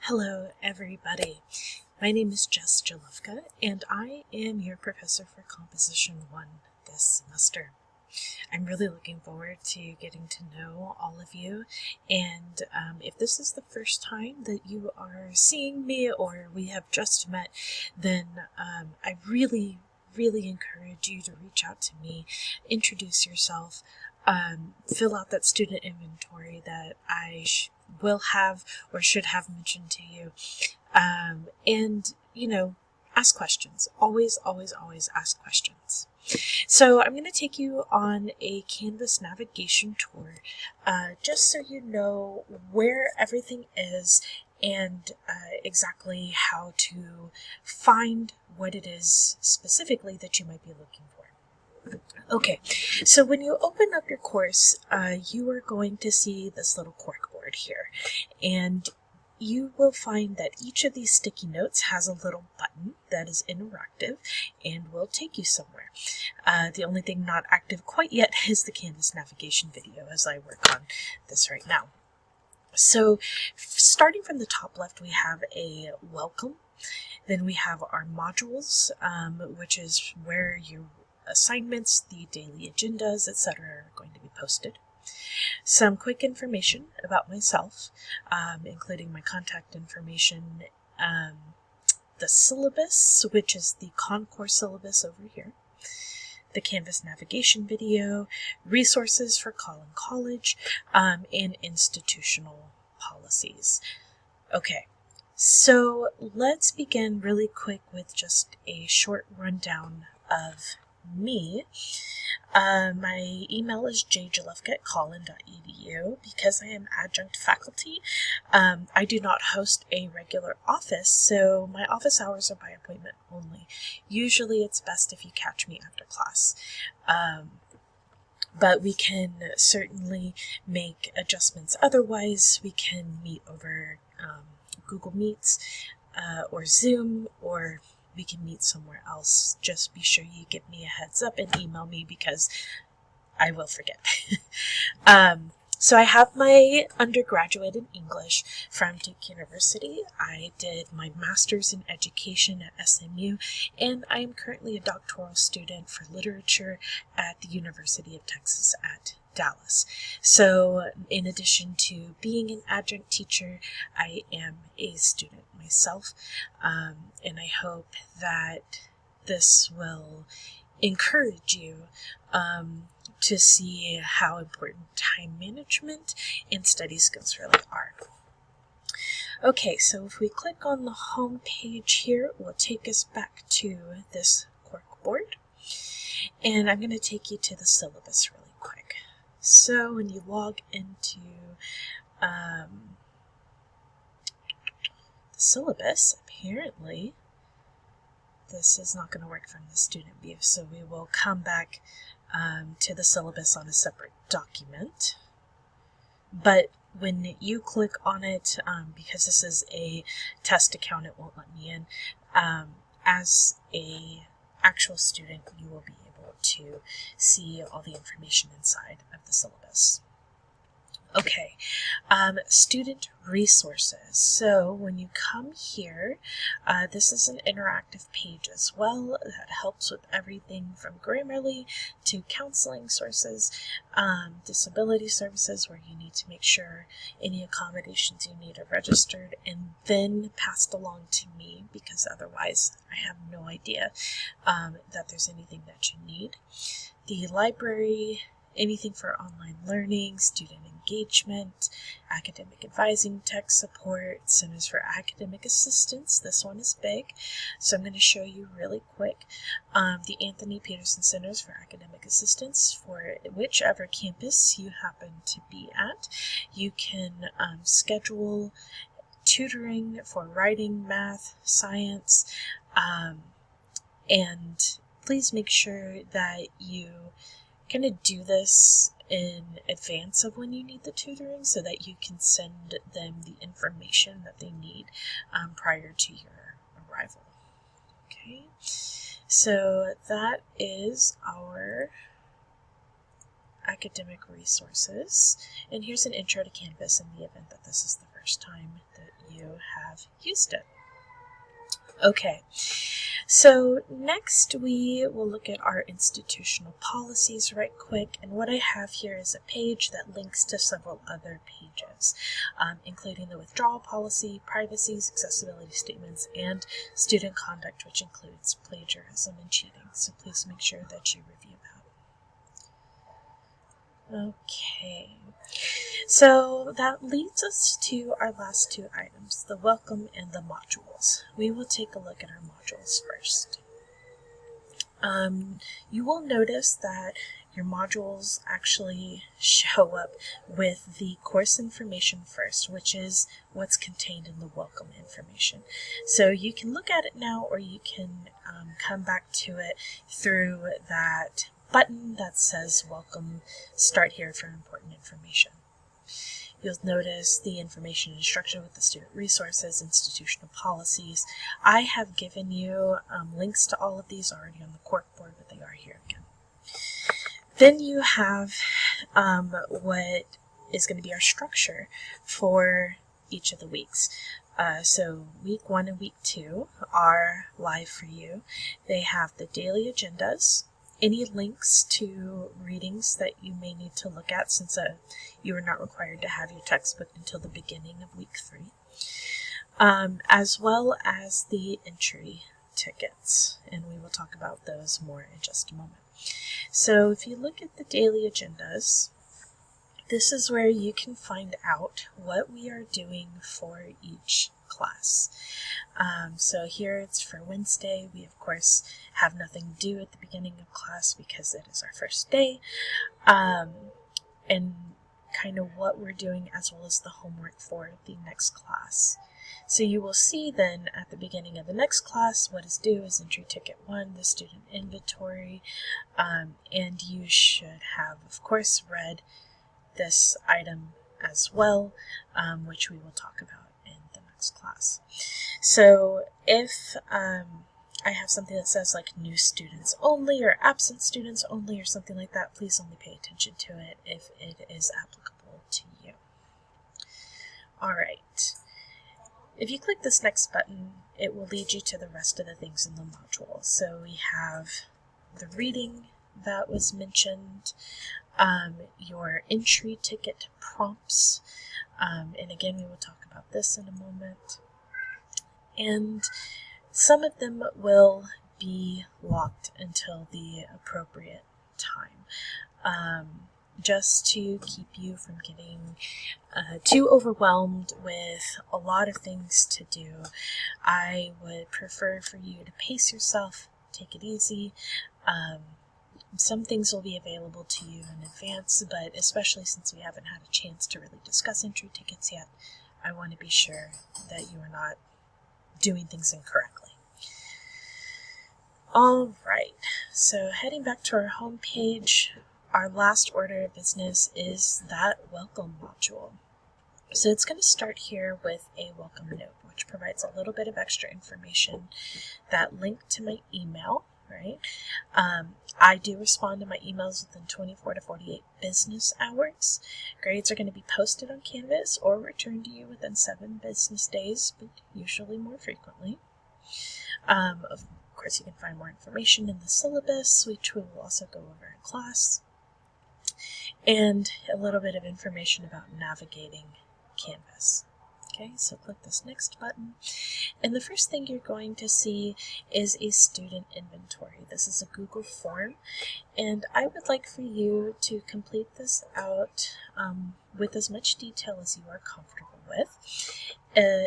Hello, everybody. My name is Jess Jalufka, and I am your professor for Composition 1 this semester. I'm really looking forward to getting to know all of you, and if this is the first time that you are seeing me or we have just met, then I really encourage you to reach out to me, introduce yourself, fill out that student inventory that I will have or should have mentioned to you, and ask questions. Always ask questions. So I'm going to take you on a Canvas navigation tour, just so you know where everything is and exactly how to find what it is specifically that you might be looking for. Okay, so when you open up your course, you are going to see this little corkboard here, and you will find that each of these sticky notes has a little button that is interactive and will take you somewhere. The only thing not active quite yet is the Canvas navigation video as I work on this right now. So starting from the top left, we have a welcome. Then we have our modules, which is where your assignments, the daily agendas, etc. are going to be posted. Some quick information about myself, including my contact information, the syllabus, which is the Concourse syllabus over here, the Canvas navigation video, resources for Collin College, and institutional policies. Okay, so let's begin really quick with just a short rundown of me. My email is jjalufka@collin.edu. Because I am adjunct faculty, I do not host a regular office, so my office hours are by appointment only. Usually it's best if you catch me after class. But we can certainly make adjustments. Otherwise, we can meet over Google Meets or Zoom, or we can meet somewhere else. Just be sure you give me a heads up and email me because I will forget. So I have my undergraduate in English from Duke University. I did my master's in education at SMU, and I am currently a doctoral student for literature at the University of Texas at Dallas. So in addition to being an adjunct teacher, I am a student myself, and I hope that this will encourage you to see how important time management and study skills really are. Okay, so if we click on the home page here, it will take us back to this corkboard, and I'm going to take you to the syllabus really quick. So when you log into the syllabus, apparently this is not going to work from the student view, so we will come back to the syllabus on a separate document. But when you click on it, because this is a test account, it won't let me in. As a actual student, you will be able to see all the information inside of the syllabus. Okay, student resources. So when you come here, this is an interactive page as well that helps with everything from Grammarly to counseling sources, disability services, where you need to make sure any accommodations you need are registered and then passed along to me, because otherwise I have no idea that there's anything that you need. The library, anything for online learning, student engagement, academic advising, tech support, Centers for Academic Assistance. This one is big, so I'm going to show you really quick. The Anthony Peterson Centers for Academic Assistance, for whichever campus you happen to be at. You can schedule tutoring for writing, math, science, and please make sure that you kind of do this in advance of when you need the tutoring so that you can send them the information that they need prior to your arrival. Okay, so that is our academic resources, and here's an intro to Canvas in the event that this is the first time that you have used it. Okay, so next we will look at our institutional policies right quick, and what I have here is a page that links to several other pages, including the withdrawal policy, privacies, accessibility statements, and student conduct, which includes plagiarism and cheating, so please make sure that you review that. Okay, so that leads us to our last two items, the welcome and the modules. We will take a look at our modules first. You will notice that your modules actually show up with the course information first, which is what's contained in the welcome information. So you can look at it now, or you can come back to it through that button that says welcome, start here for important information. You'll notice the information and instruction with the student resources, institutional policies. I have given you links to all of these already on the corkboard, but they are here again. Then you have what is going to be our structure for each of the weeks. So week 1 and week 2 are live for you. They have the daily agendas, any links to readings that you may need to look at, since you are not required to have your textbook until the beginning of week 3, as well as the entry tickets, and we will talk about those more in just a moment. So if you look at the daily agendas, this is where you can find out what we are doing for each class. So here it's for Wednesday. We of course have nothing due at the beginning of class because it is our first day, and kind of what we're doing as well as the homework for the next class. So you will see then at the beginning of the next class what is due is entry ticket 1, the student inventory, and you should have of course read this item as well, which we will talk about in the next class. So if I have something that says like new students only or absent students only or something like that, please only pay attention to it if it is applicable to you. Alright, if you click this next button, it will lead you to the rest of the things in the module. So we have the reading that was mentioned, your entry ticket prompts, and again we will talk about this in a moment, and some of them will be locked until the appropriate time, just to keep you from getting too overwhelmed with a lot of things to do. I would prefer for you to pace yourself, take it easy. Some things will be available to you in advance, but especially since we haven't had a chance to really discuss entry tickets yet, I want to be sure that you are not doing things incorrectly. Alright, so heading back to our home page, our last order of business is that welcome module. So it's going to start here with a welcome note, which provides a little bit of extra information, that link to my email, right? I do respond to my emails within 24 to 48 business hours. Grades are going to be posted on Canvas or returned to you within 7 business days, but usually more frequently. Of course, you can find more information in the syllabus, which we will also go over in class, and a little bit of information about navigating Canvas. Okay, so click this next button, and the first thing you're going to see is a student inventory. This is a Google form, and I would like for you to complete this out with as much detail as you are comfortable with,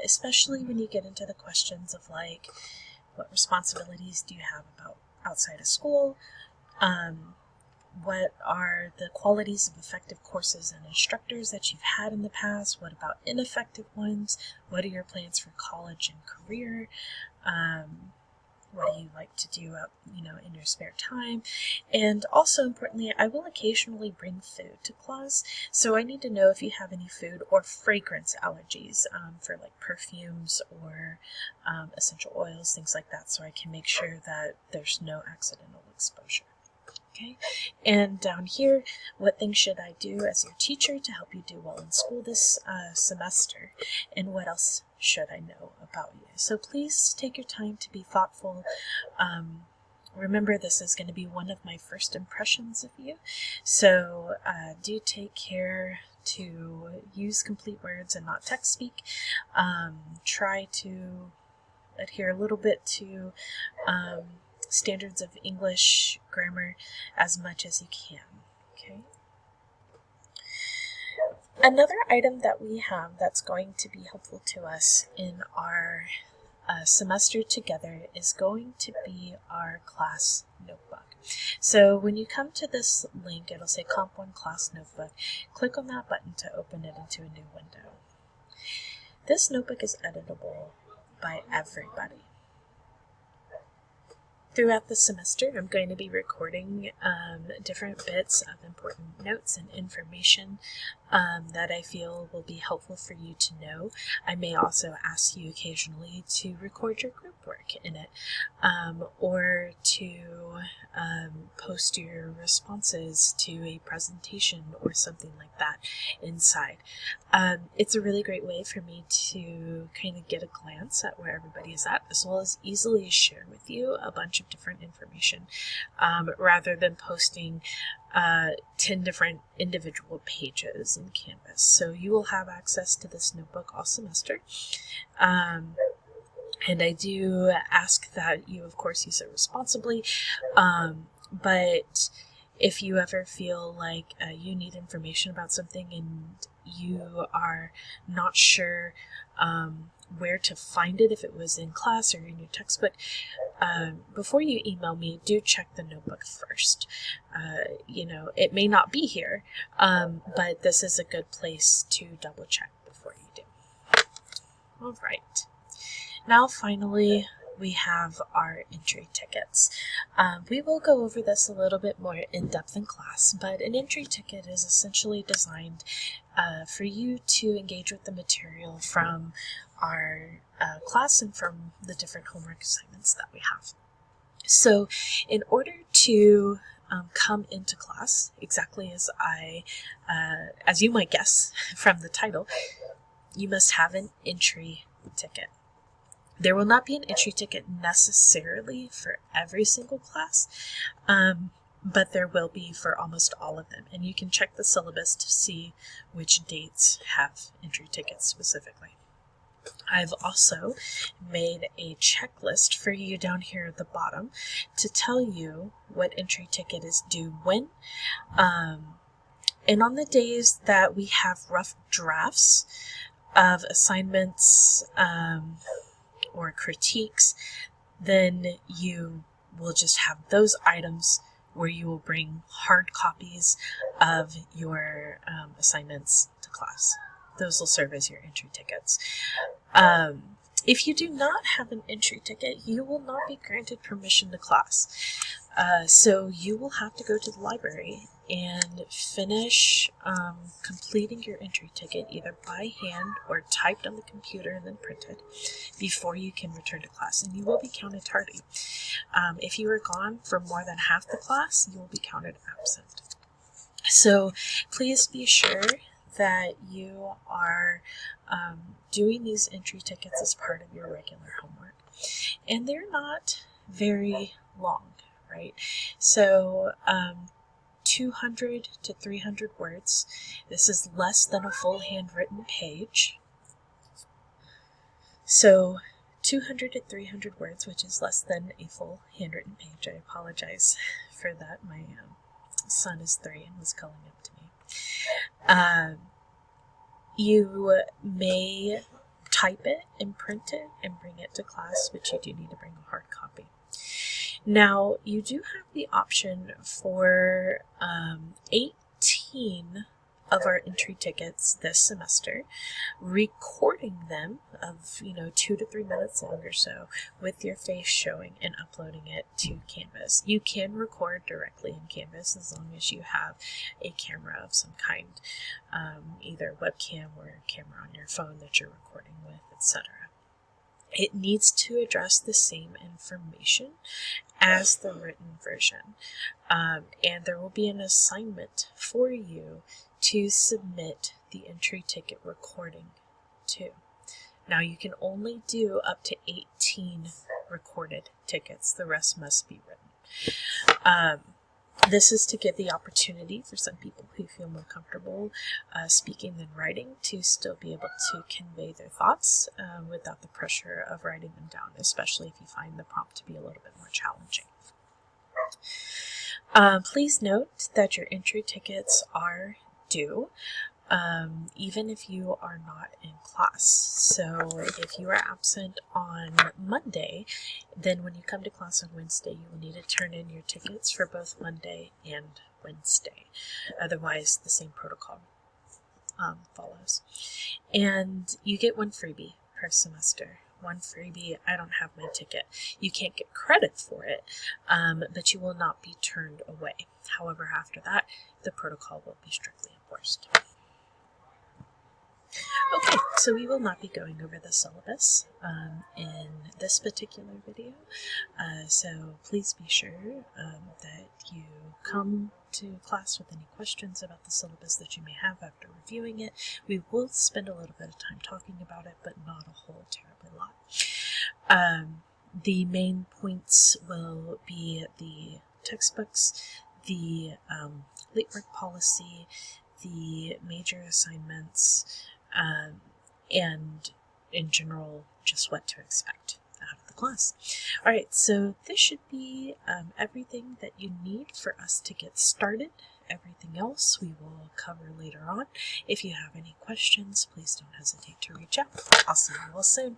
especially when you get into the questions of like, what responsibilities do you have about outside of school? What are the qualities of effective courses and instructors that you've had in the past? What about ineffective ones? What are your plans for college and career? What do you like to do in your spare time? And also importantly, I will occasionally bring food to class, so I need to know if you have any food or fragrance allergies for like perfumes or essential oils, things like that, so I can make sure that there's no accidental exposure. Okay, and down here, what things should I do as your teacher to help you do well in school this semester, and what else should I know about you? So please take your time to be thoughtful. Remember, this is going to be one of my first impressions of you, so do take care to use complete words and not text speak. Try to adhere a little bit to standards of English grammar as much as you can. Okay. Another item that we have that's going to be helpful to us in our semester together is going to be our class notebook. So when you come to this link, it'll say Comp 1 Class Notebook. Click on that button to open it into a new window. This notebook is editable by everybody. Throughout the semester, I'm going to be recording different bits of important notes and information that I feel will be helpful for you to know. I may also ask you occasionally to record your group work in it, or to post your responses to a presentation or something like that inside. It's a really great way for me to kind of get a glance at where everybody is at, as well as easily share with you a bunch of different information, rather than posting 10 different individual pages in Canvas. So you will have access to this notebook all semester. And I do ask that you, of course, use it responsibly. But if you ever feel like you need information about something and you are not sure where to find it, if it was in class or in your textbook, before you email me, do check the notebook first. It may not be here, but this is a good place to double check before you do. All right. Now, finally, we have our entry tickets. We will go over this a little bit more in depth in class, but an entry ticket is essentially designed for you to engage with the material from our class and from the different homework assignments that we have. So in order to come into class, exactly as you might guess from the title, you must have an entry ticket. There will not be an entry ticket necessarily for every single class, but there will be for almost all of them. And you can check the syllabus to see which dates have entry tickets specifically. I've also made a checklist for you down here at the bottom to tell you what entry ticket is due when. And on the days that we have rough drafts of assignments, or critiques, then you will just have those items where you will bring hard copies of your assignments to class. Those will serve as your entry tickets. If you do not have an entry ticket, you will not be granted permission to class. So you will have to go to the library and finish completing your entry ticket either by hand or typed on the computer and then printed before you can return to class, and you will be counted tardy. If you are gone for more than half the class, you will be counted absent. So please be sure that you are doing these entry tickets as part of your regular homework. And they're not very long, right? So 200 to 300 words. This is less than a full handwritten page. So 200 to 300 words, which is less than a full handwritten page. I apologize for that. My son is 3 and was calling up to me. You may type it and print it and bring it to class, but you do need to bring a hard copy. Now, you do have the option for 18 of our entry tickets this semester, recording them of 2 to 3 minutes long or so with your face showing and uploading it to Canvas. You can record directly in Canvas as long as you have a camera of some kind, either webcam or camera on your phone that you're recording with, etc. it needs to address the same information as the written version. And there will be an assignment for you to submit the entry ticket recording to. Now you can only do up to 18 recorded tickets. The rest must be written. This is to give the opportunity for some people who feel more comfortable speaking than writing to still be able to convey their thoughts without the pressure of writing them down, especially if you find the prompt to be a little bit more challenging. Please note that your entry tickets are due even if you are not in class. So if you are absent on Monday, then when you come to class on Wednesday, you will need to turn in your tickets for both Monday and Wednesday. Otherwise, the same protocol follows. And you get one freebie per semester. One freebie, I don't have my ticket. You can't get credit for it, but you will not be turned away. However, after that, the protocol will be strictly enforced. Okay, so we will not be going over the syllabus in this particular video, so please be sure that you come to class with any questions about the syllabus that you may have after reviewing it. We will spend a little bit of time talking about it, but not a whole terribly lot. The main points will be the textbooks, the late work policy, the major assignments, and in general, just what to expect out of the class. Alright, so this should be everything that you need for us to get started. Everything else we will cover later on. If you have any questions, please don't hesitate to reach out. I'll see you all soon.